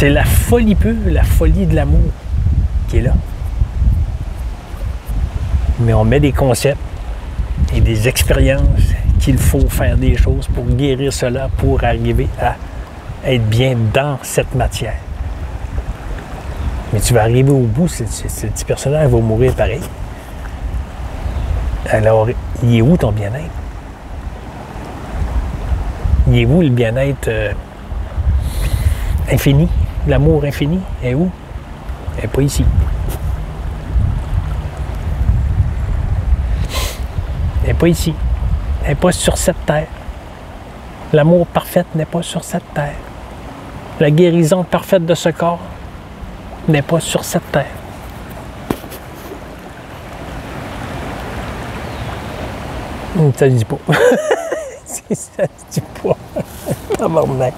Speaker 1: C'est la folie pure, la folie de l'amour qui est là. Mais on met des concepts et des expériences qu'il faut faire des choses pour guérir cela, pour arriver à être bien dans cette matière. Mais tu vas arriver au bout, ce petit personnage va mourir pareil. Alors, il est où ton bien-être? Il est où le bien-être infini? L'amour infini est où? Elle n'est pas ici. Elle n'est pas ici. Elle n'est pas sur cette terre. L'amour parfait n'est pas sur cette terre. La guérison parfaite de ce corps n'est pas sur cette terre. Ça ne dit pas. Ça ne dit pas. Tabarnak.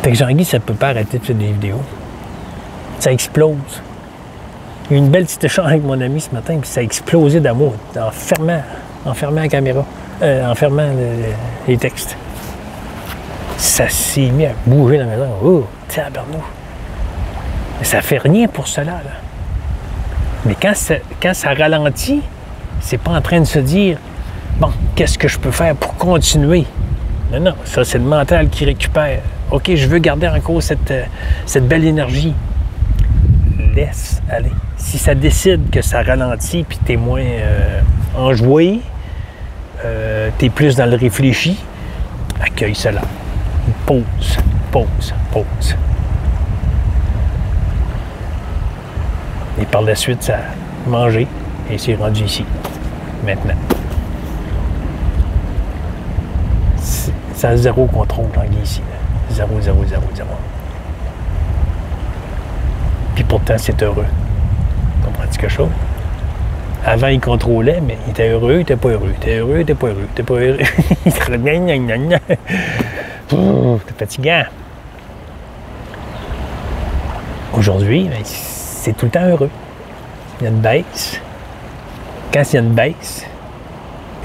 Speaker 1: Fait que Jean-Guy, ça ne peut pas arrêter de faire des vidéos. Ça explose. Il y a eu une belle petite échange avec mon ami ce matin, puis ça a explosé d'amour en fermant la caméra, en fermant les textes. Ça s'est mis à bouger dans la maison. Oh, tabarnouche. Mais ça fait rien pour cela, là. Mais quand ça ralentit, c'est pas en train de se dire « Bon, qu'est-ce que je peux faire pour continuer? » Non, non, ça, c'est le mental qui récupère. « OK, je veux garder encore cette belle énergie. » Laisse aller. Si ça décide que ça ralentit puis t'es moins enjoué, t'es plus dans le réfléchi, accueille cela. Pause, pause, pause. Et par la suite, ça a mangé et c'est rendu ici, maintenant. Ça a zéro contrôle, Jean-Guy, ici. Là. Zéro, zéro, zéro, zéro. Puis pourtant, c'est heureux. Comprends-tu quelque chose? Avant, il contrôlait, mais il était heureux, il était pas heureux. Il était heureux, il était pas heureux. Il était pas heureux. Il était gna. C'était fatigant. Aujourd'hui, c'est tout le temps heureux. Il y a une baisse. Quand il y a une baisse,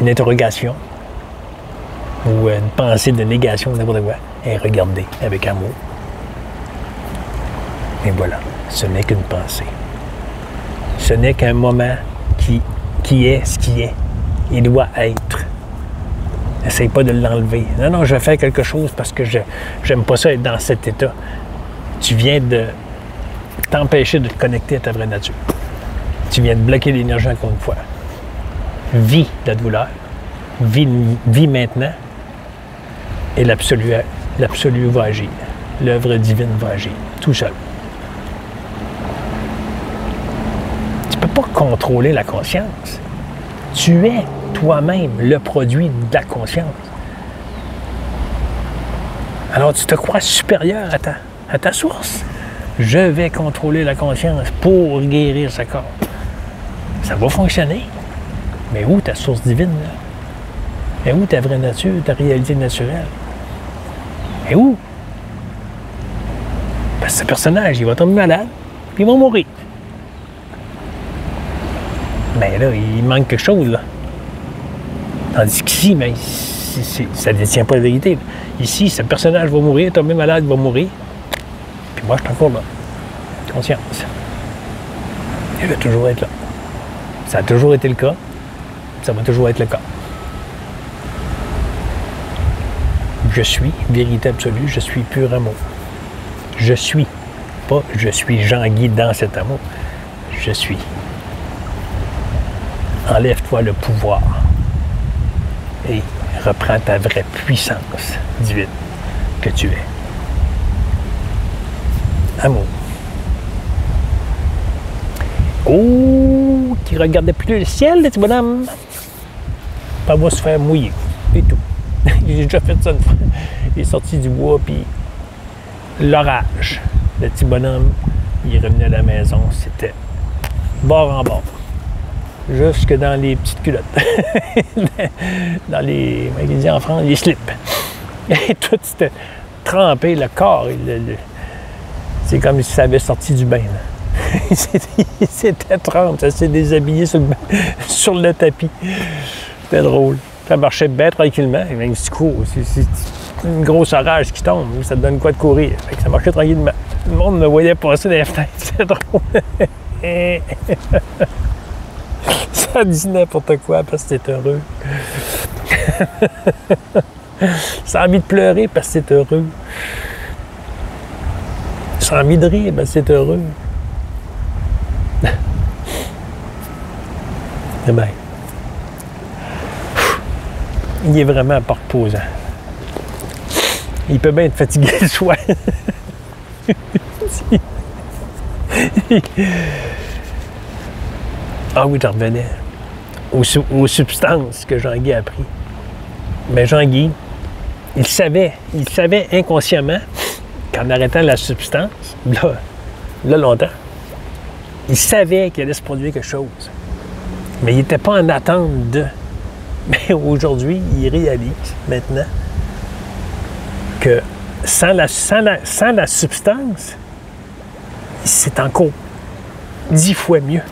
Speaker 1: une interrogation ou une pensée de négation, n'importe quoi, et regardez avec amour. Et voilà, ce n'est qu'une pensée. Ce n'est qu'un moment qui est ce qui est. Il doit être. Essaye pas de l'enlever. Non, non, je vais faire quelque chose parce que j'aime pas ça être dans cet état. Tu viens de t'empêcher de te connecter à ta vraie nature. Tu viens de bloquer l'énergie encore une fois. Vis la douleur. Vis maintenant. Et l'absolu va agir. L'œuvre divine va agir. Tout seul. Tu ne peux pas contrôler la conscience. Tu es toi-même le produit de la conscience. Alors tu te crois supérieur à ta source. Je vais contrôler la conscience pour guérir ce corps. Ça va fonctionner. Mais où ta source divine, là? Et où ta vraie nature, ta réalité naturelle? Et où? Parce que ce personnage, il va tomber malade, puis il va mourir. Mais là, il manque quelque chose, là. Tandis qu'ici, ben, ça ne détient pas la vérité. Ici, ce personnage va mourir, tomber malade, il va mourir. Puis moi, je suis encore là. Conscience. Il va toujours être là. Ça a toujours été le cas. Ça va toujours être le cas. Je suis vérité absolue, je suis pur amour. Je suis, pas je suis Jean-Guy dans cet amour. Je suis. Enlève-toi le pouvoir et reprends ta vraie puissance divine que tu es. Amour. Oh, qui regardait plus le ciel, le petit bonhomme. Pas va se faire mouiller, et tout. J'ai déjà fait ça une fois. Il est sorti du bois, puis l'orage. Le petit bonhomme, il revenait à la maison, c'était bord en bord. Jusque dans les petites culottes. Dans les, comment il dit en France, les slips. Et tout c'était trempé, le corps. C'est comme si ça avait sorti du bain. Là. Il s'était trempé, ça s'est déshabillé sur le tapis. C'était drôle. Ça marchait bien tranquillement. Et même si tu cours, une grosse orage qui tombe. Ça te donne quoi de courir. Fait que ça marchait tranquillement. Le monde me voyait passer dans les fenêtres. C'est drôle. Ça dit n'importe quoi parce que t'es heureux. Ça a envie de pleurer parce que t'es heureux. Ça a envie de rire parce que t'es heureux. Eh bien, il est vraiment pas reposant. Il peut bien être fatigué le soir. Ah oui, j'en revenais aux substances que Jean-Guy a appris. Mais Jean-Guy, il savait inconsciemment qu'en arrêtant la substance, là longtemps, il savait qu'il allait se produire quelque chose. Mais il n'était pas en attente de. Mais aujourd'hui, il réalise maintenant que sans la substance, c'est encore 10 fois mieux.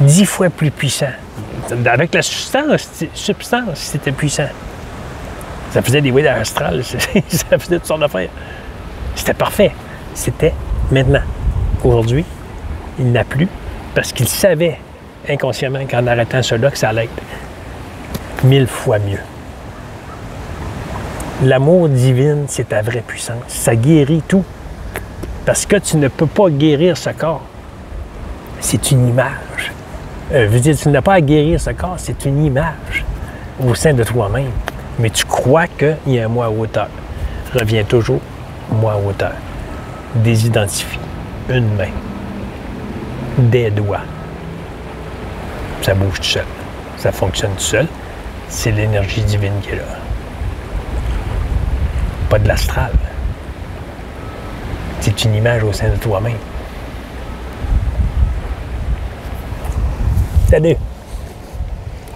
Speaker 1: 10 fois plus puissant. Avec la substance, c'était puissant. Ça faisait des voyages astrales, ça faisait toutes sortes d'affaires. C'était parfait. C'était maintenant. Aujourd'hui, il n'a plus parce qu'il savait inconsciemment qu'en arrêtant cela, que ça allait être 1000 fois mieux. L'amour divin, c'est ta vraie puissance. Ça guérit tout. Parce que tu ne peux pas guérir ce corps. C'est une image. Je veux dire, tu n'as pas à guérir ce corps, c'est une image au sein de toi-même. Mais tu crois qu'il y a un moi à hauteur. Reviens toujours, moi à hauteur. Désidentifie. Une main. Des doigts. Ça bouge tout seul. Ça fonctionne tout seul. C'est l'énergie divine qui est là. Pas de l'astral. C'est une image au sein de toi-même. Salut!